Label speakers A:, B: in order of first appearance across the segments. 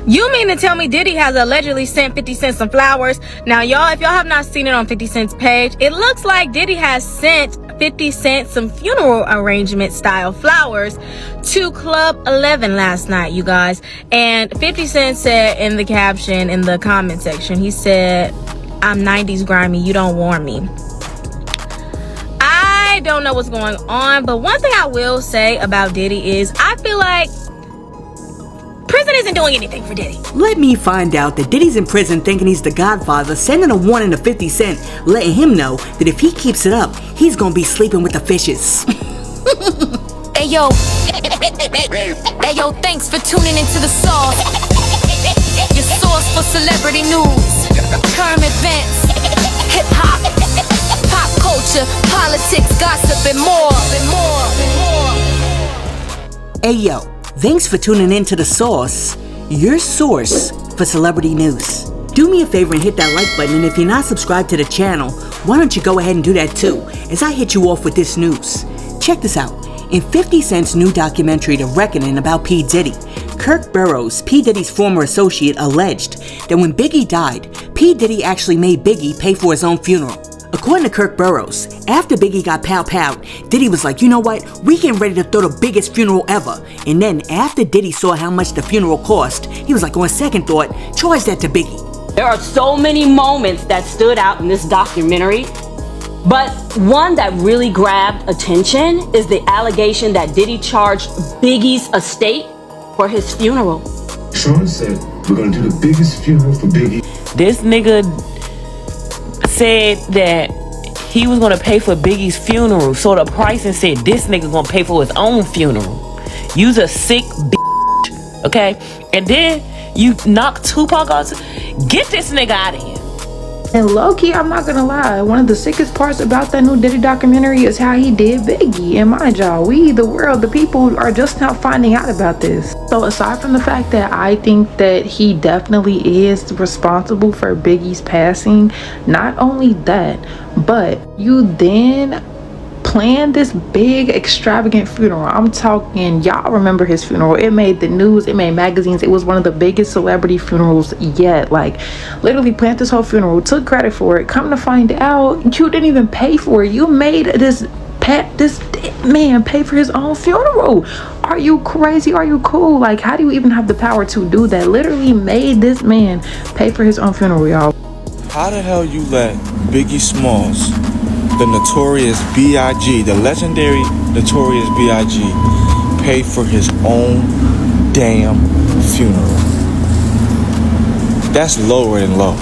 A: You mean to tell me Diddy has allegedly sent 50 Cent some flowers? Now, y'all, if y'all have not seen it on 50 Cent's page, it looks like Diddy has sent 50 Cent some funeral arrangement style flowers to Club 11 last night, you guys. And 50 Cent said in the caption, in the comment section, he said, "I'm 90s grimy, you don't warn me." I don't know what's going on, but one thing I will say about Diddy is I feel like prison isn't doing anything for Diddy.
B: Let me find out that Diddy's in prison thinking he's the Godfather, sending a warning to 50 Cent, letting him know that if he keeps it up, he's gonna be sleeping with the fishes.
C: Hey yo, thanks for tuning into The Sauce. Your source for celebrity news, current events, hip hop, pop culture, politics, gossip, and more.
B: Hey yo, thanks for tuning in to The Sauce, your source for celebrity news. Do me a favor and hit that like button, and if you're not subscribed to the channel, why don't you go ahead and do that too, as I hit you off with this news. Check this out. In 50 Cent's new documentary, The Reckoning, about P. Diddy, Kirk Burrows, P. Diddy's former associate, alleged that when Biggie died, P. Diddy actually made Biggie pay for his own funeral. According to Kirk Burrows, after Biggie got pow-powed, Diddy was like, you know what, we getting ready to throw the biggest funeral ever. And then after Diddy saw how much the funeral cost, he was like, on second thought, charge that to Biggie.
D: There are so many moments that stood out in this documentary, but one that really grabbed attention is the allegation that Diddy charged Biggie's estate for his funeral.
E: Sean said, we're gonna do the biggest funeral for Biggie.
F: This nigga said that he was gonna pay for Biggie's funeral, so the pricing said this nigga gonna pay for his own funeral. You's a sick bitch, okay? And then you knock Tupac out. Get this nigga out of here.
G: And low-key, I'm not gonna lie, one of the sickest parts about that new Diddy documentary is how he did Biggie. And mind y'all, we, the world, the people, are just now finding out about this. So aside from the fact that I think that he definitely is responsible for Biggie's passing, not only that, but you then planned this big extravagant funeral. I'm talking, y'all remember his funeral. It made the news, it made magazines. It was one of the biggest celebrity funerals yet. Like, literally planned this whole funeral, took credit for it. Come to find out, you didn't even pay for it. You made this man pay for his own funeral. Are you crazy? Are you cool? Like, how do you even have the power to do that? Literally made this man pay for his own funeral, y'all.
H: How the hell you let Biggie Smalls, the Notorious B.I.G., the legendary Notorious B.I.G., pay for his own damn funeral? That's lower than low.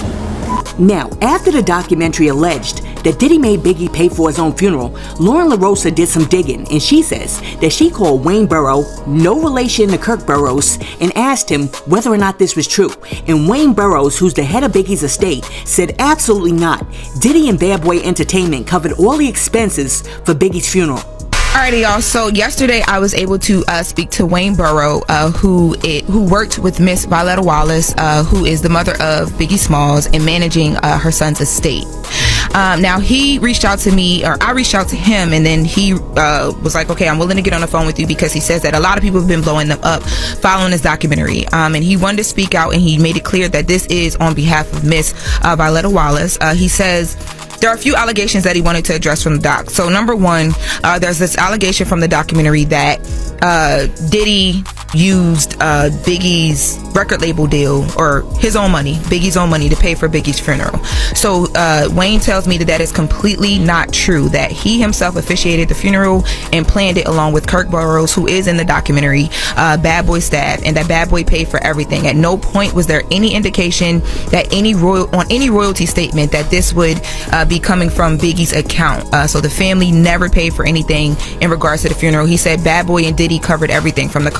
B: Now, after the documentary alleged that Diddy made Biggie pay for his own funeral, Lauren LaRosa did some digging, and she says that she called Wayne Burrow, no relation to Kirk Burrows, and asked him whether or not this was true. And Wayne Burrows, who's the head of Biggie's estate, said absolutely not. Diddy and Bad Boy Entertainment covered all the expenses for Biggie's funeral.
I: Alrighty, y'all. So yesterday I was able to speak to Wayne Burrow, who worked with Miss Violetta Wallace, who is the mother of Biggie Smalls, and managing her son's estate. Now he reached out to me, or I reached out to him, and then he was like, okay, I'm willing to get on the phone with you, because he says that a lot of people have been blowing them up following this documentary. And he wanted to speak out, and he made it clear that this is on behalf of Miss Violetta Wallace. He says there are a few allegations that he wanted to address from the doc. So number one, there's this allegation from the documentary that Diddy used Biggie's record label deal, or his own money, Biggie's own money, to pay for Biggie's funeral. So Wayne tells me that that is completely not true, that he himself officiated the funeral and planned it along with Kirk Burrows, who is in the documentary, Bad Boy staff, and that Bad Boy paid for everything. At no point was there any indication that on any royalty statement that this would be coming from Biggie's account. So the family never paid for anything in regards to the funeral. He said Bad Boy and Diddy covered everything from the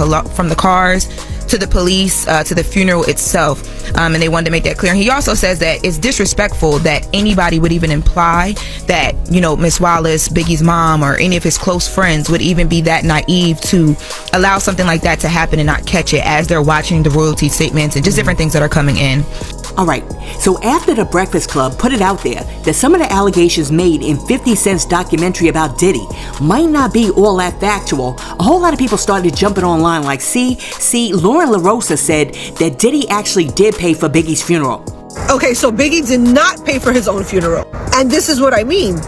I: cars to the police to the funeral itself, and they wanted to make that clear. And he also says that it's disrespectful that anybody would even imply that, you know, Miss Wallace, Biggie's mom, or any of his close friends would even be that naive to allow something like that to happen and not catch it as they're watching the royalty statements and just different things that are coming in.
B: Alright, so after the Breakfast Club put it out there that some of the allegations made in 50 Cent's documentary about Diddy might not be all that factual, a whole lot of people started jumping online like, see, Lauren LaRosa said that Diddy actually did pay for Biggie's funeral.
J: Okay, so Biggie did not pay for his own funeral. And this is what I mean.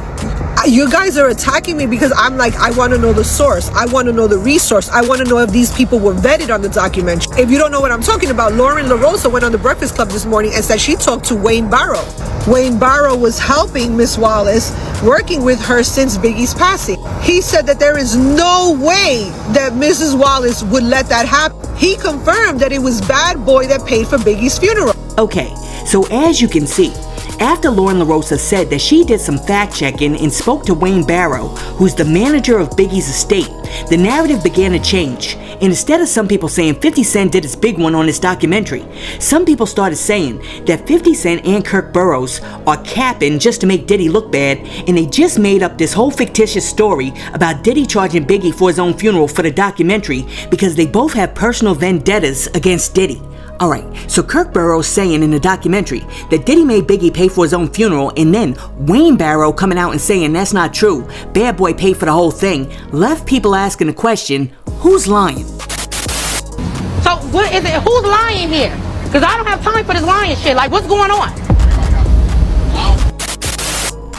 J: You guys are attacking me because I'm like, I want to know the source. I want to know the resource. I want to know if these people were vetted on the documentary. If you don't know what I'm talking about, Lauren LaRosa went on the Breakfast Club this morning and said she talked to Wayne Barrow. Wayne Barrow was helping Miss Wallace, working with her since Biggie's passing. He said that there is no way that Mrs. Wallace would let that happen. He confirmed that it was Bad Boy that paid for Biggie's funeral.
B: Okay, so as you can see, after Lauren LaRosa said that she did some fact-checking and spoke to Wayne Barrow, who's the manager of Biggie's estate, the narrative began to change. And instead of some people saying 50 Cent did his big one on this documentary, some people started saying that 50 Cent and Kirk Burrows are capping just to make Diddy look bad, and they just made up this whole fictitious story about Diddy charging Biggie for his own funeral for the documentary because they both have personal vendettas against Diddy. Alright, so Kirk Burrows saying in the documentary that Diddy made Biggie pay for his own funeral, and then Wayne Barrow coming out and saying that's not true, Bad Boy paid for the whole thing, left people asking the question, who's lying?
K: So what is it? Who's lying here? Because I don't have time for this lying shit. Like, what's going on?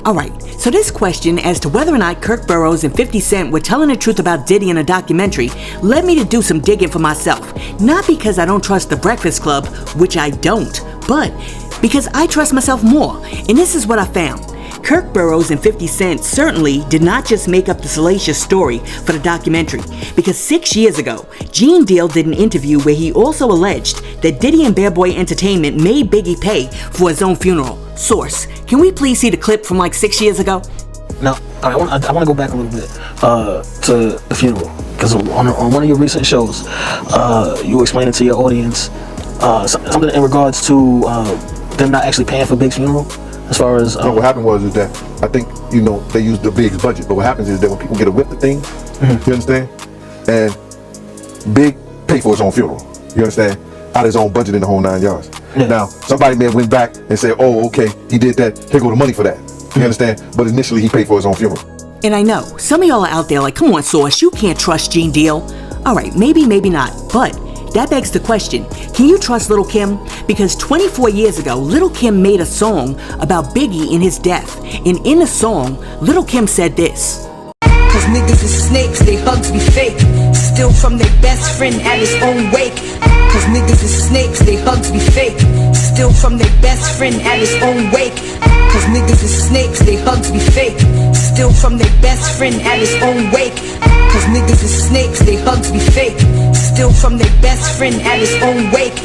B: Alright, so this question as to whether or not Kirk Burrows and 50 Cent were telling the truth about Diddy in a documentary led me to do some digging for myself. Not because I don't trust the Breakfast Club, which I don't, but because I trust myself more. And this is what I found. Kirk Burrows and 50 Cent certainly did not just make up the salacious story for the documentary, because 6 years ago, Gene Deal did an interview where he also alleged that Diddy and Bad Boy Entertainment made Biggie pay for his own funeral. Source, can we please see the clip from like 6 years ago?
L: Now, I want to go back a little bit to the funeral, because on one of your recent shows, you were explaining to your audience something in regards to them not actually paying for Big's funeral. As far as
E: no, what happened was is that I think they used the Big's budget, but what happens is that when people get a whip of things, you understand, and Big pay for his own funeral, you understand, out of his own budget in the whole 9 yards. Yeah. Now somebody may have went back and said, oh, okay, he did that, here go the money for that, you understand, but initially he paid for his own funeral.
B: And I know some of y'all are out there like, come on, Source, you can't trust Gene Deal. Alright, maybe not, but that begs the question, can you trust Lil' Kim? Because 24 years ago, Lil' Kim made a song about Biggie and his death. And in the song, Lil' Kim said this.
M: Cause niggas is snakes, they hugs be fake. Steal from their best friend at his own wake. Cause niggas is snakes, they hugs be fake. Steal from their best friend at his own wake. Cause niggas is snakes, they hugs be fake. Steal from their best friend at his own wake. Cause niggas is snakes, they hugs be fake. Steal from their best friend at his own wake.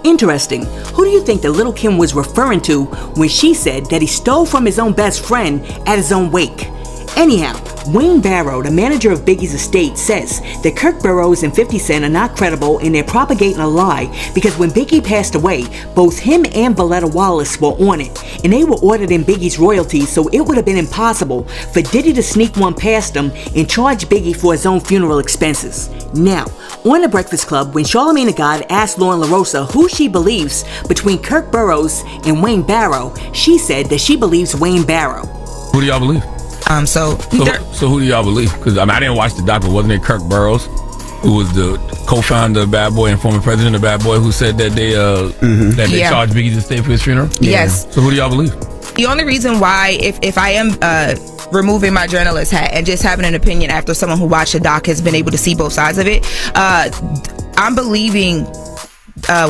B: Interesting. Who do you think that Lil' Kim was referring to when she said that he stole from his own best friend at his own wake? Anyhow, Wayne Barrow, the manager of Biggie's estate, says that Kirk Burrows and 50 Cent are not credible and they're propagating a lie because when Biggie passed away, both him and Valletta Wallace were on it, and they were ordered in Biggie's royalties, so it would have been impossible for Diddy to sneak one past them and charge Biggie for his own funeral expenses. Now, on The Breakfast Club, when Charlamagne the God asked Lauren LaRosa who she believes between Kirk Burrows and Wayne Barrow, she said that she believes Wayne Barrow.
N: Who do y'all believe?
I: So
N: who do y'all believe? Because I didn't watch the doc, but wasn't it Kirk Burrows, who was the co-founder of Bad Boy and former president of Bad Boy, who said that they charged Biggie to stay for his funeral?
I: Yes.
N: So who do y'all believe?
I: The only reason why, if I am removing my journalist hat and just having an opinion after someone who watched the doc has been able to see both sides of it, I'm believing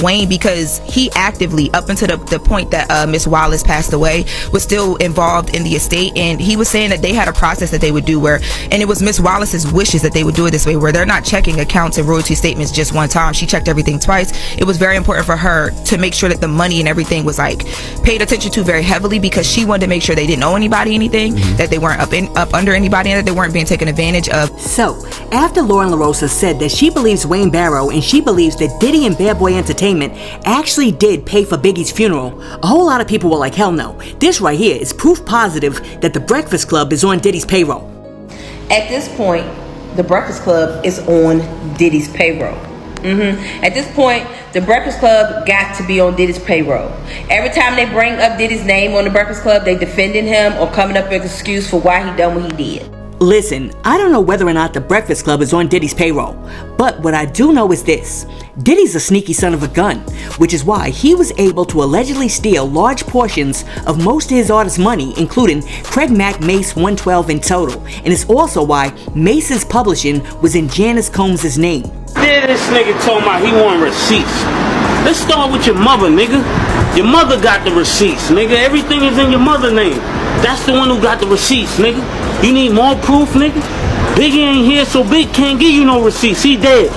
I: Wayne because he actively, up until the point that Miss Wallace passed away, was still involved in the estate, and he was saying that they had a process that they would do and it was Miss Wallace's wishes that they would do it this way, where they're not checking accounts and royalty statements just one time. She checked everything twice. It was very important for her to make sure that the money and everything was like paid attention to very heavily, because she wanted to make sure they didn't owe anybody anything, that they weren't up under anybody, and that they weren't being taken advantage of.
B: So, after Lauren LaRosa said that she believes Wayne Barrow and she believes that Diddy and Bad Boy Entertainment actually did pay for Biggie's funeral, a whole lot of people were like, hell no. This right here is proof positive that the Breakfast Club is on Diddy's payroll.
O: At this point, the Breakfast Club is on Diddy's payroll. At this point, the Breakfast Club got to be on Diddy's payroll. Every time they bring up Diddy's name on the Breakfast Club, they defending him or coming up with an excuse for why he done what he did.
B: Listen, I don't know whether or not the Breakfast Club is on Diddy's payroll, but what I do know is this. Diddy's a sneaky son of a gun, which is why he was able to allegedly steal large portions of most of his artists' money, including Craig Mack, Mace, 112 in total, and it's also why Mace's publishing was in Janice Combs' name.
P: There this nigga told me he want receipts. Let's start with your mother, nigga. Your mother got the receipts, nigga. Everything is in your mother's name. That's the one who got the receipts, nigga. You need more proof, nigga? Biggie ain't here, so Big can't give you no receipts. He dead.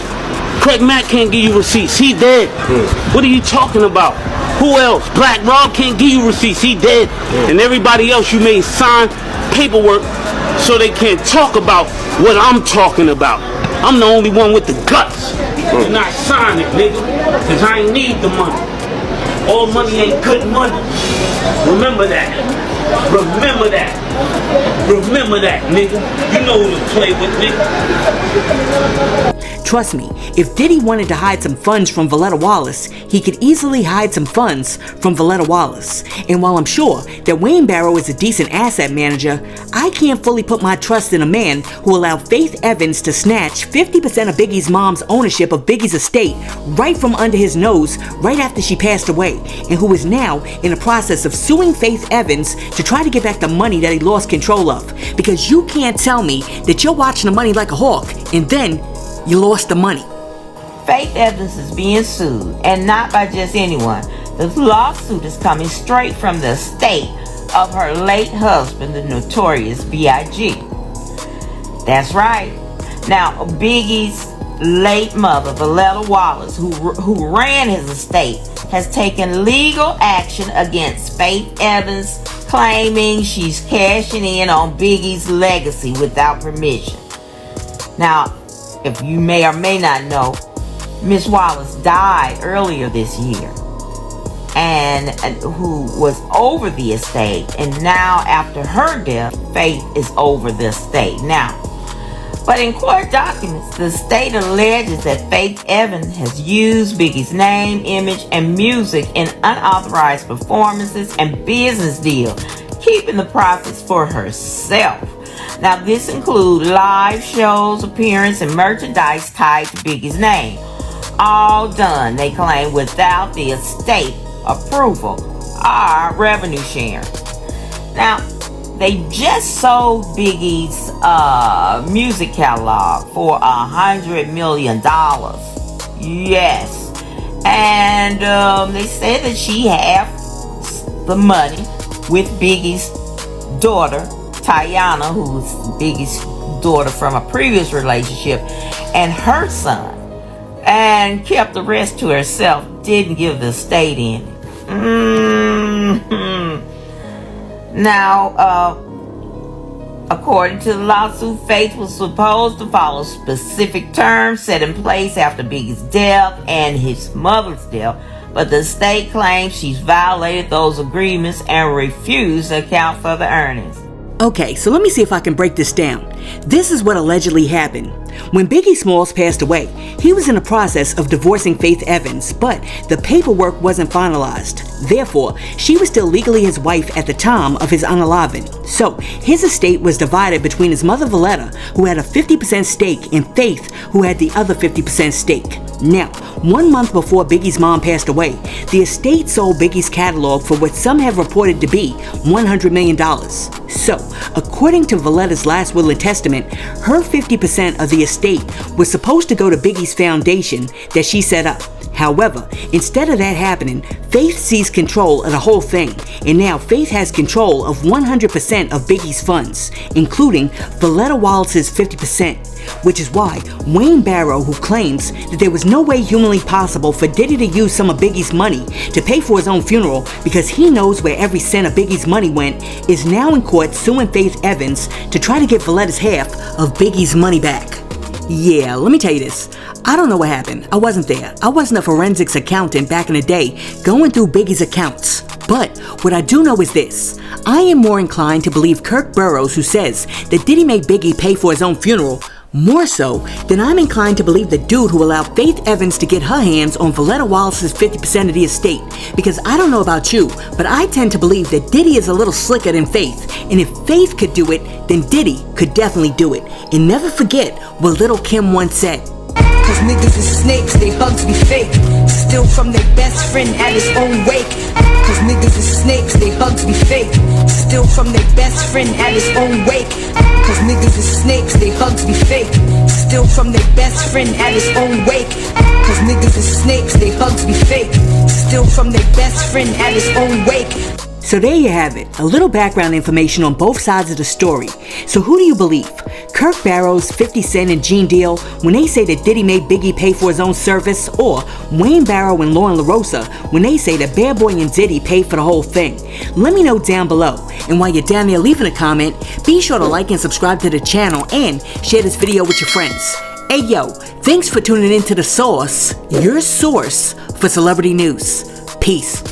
P: Craig Mack can't give you receipts. He dead. What are you talking about? Who else? Black Rob can't give you receipts. He dead. And everybody else you made sign paperwork so they can't talk about what I'm talking about. I'm the only one with the guts. And I sign it, nigga. Cause I ain't need the money. All money ain't good money. Remember that. Remember that. Remember that, nigga. You know who to play with, nigga.
B: Trust me, if Diddy wanted to hide some funds from Valletta Wallace, he could easily hide some funds from Valletta Wallace. And while I'm sure that Wayne Barrow is a decent asset manager, I can't fully put my trust in a man who allowed Faith Evans to snatch 50% of Biggie's mom's ownership of Biggie's estate right from under his nose right after she passed away, and who is now in the process of suing Faith Evans to try to get back the money that he lost control of. Because you can't tell me that you're watching the money like a hawk and then you lost the money.
Q: Faith Evans is being sued, and not by just anyone. This lawsuit is coming straight from the estate of her late husband, the notorious B.I.G. That's right. Now, Biggie's late mother, Valletta Wallace, who ran his estate, has taken legal action against Faith Evans, claiming she's cashing in on Biggie's legacy without permission. Now, if you may or may not know, Miss Wallace died earlier this year, and who was over the estate, and now after her death, Faith is over the estate now. But in court documents, the state alleges that Faith Evans has used Biggie's name, image, and music in unauthorized performances and business deals, keeping the profits for herself. Now, this includes live shows, appearance, and merchandise tied to Biggie's name. All done, they claim, without the estate approval or revenue sharing. Now, they just sold Biggie's music catalog for $100 million. Yes. And they said that she had the money with Biggie's daughter, Tiana, who's Biggie's daughter from a previous relationship, and her son, and kept the rest to herself, didn't give the estate any. Now, according to the lawsuit, Faith was supposed to follow specific terms set in place after Biggie's death and his mother's death, but the estate claims she's violated those agreements and refused to account for the earnings.
B: Okay, so let me see if I can break this down. This is what allegedly happened. When Biggie Smalls passed away, he was in the process of divorcing Faith Evans, but the paperwork wasn't finalized. Therefore, she was still legally his wife at the time of his unaliving. So, his estate was divided between his mother Valletta, who had a 50% stake, and Faith, who had the other 50% stake. Now, 1 month before Biggie's mom passed away, the estate sold Biggie's catalog for what some have reported to be $100 million. So, according to Valletta's last will and testament, her 50% of the estate was supposed to go to Biggie's foundation that she set up. However, instead of that happening, Faith seized control of the whole thing, and now Faith has control of 100% of Biggie's funds, including Valletta Wallace's 50%, which is why Wayne Barrow, who claims that there was no way humanly possible for Diddy to use some of Biggie's money to pay for his own funeral because he knows where every cent of Biggie's money went, is now in court suing Faith Evans to try to get Valletta's half of Biggie's money back. Yeah, let me tell you this. I don't know what happened. I wasn't there. I wasn't a forensics accountant back in the day going through Biggie's accounts. But what I do know is this. I am more inclined to believe Kirk Burroughs, who says that Diddy made Biggie pay for his own funeral, More so than I'm inclined to believe the dude who allowed Faith Evans to get her hands on Valetta Wallace's 50% of the estate. Because I don't know about you, but I tend to believe that Diddy is a little slicker than Faith. And if Faith could do it, then Diddy could definitely do it. And never forget what Little Kim once said.
M: Cause niggas is snakes, they hugs be fake. Steal from their best friend at his own wake. Cause niggas is snakes, they hugs be fake. Steal from their best friend at his own wake. Cause niggas is snakes, they hugs be fake. Steal from their best friend at his own wake. Cause niggas is snakes, they hugs be fake. Steal from their best friend at his own wake.
B: So there you have it, a little background information on both sides of the story. So who do you believe? Kirk Barrows, 50 Cent, and Gene Deal when they say that Diddy made Biggie pay for his own service, or Wayne Barrow and Lauren LaRosa when they say that Bad Boy and Diddy paid for the whole thing? Let me know down below. And while you're down there leaving a comment, be sure to like and subscribe to the channel and share this video with your friends. Hey yo, thanks for tuning in to The Source, your source for celebrity news. Peace.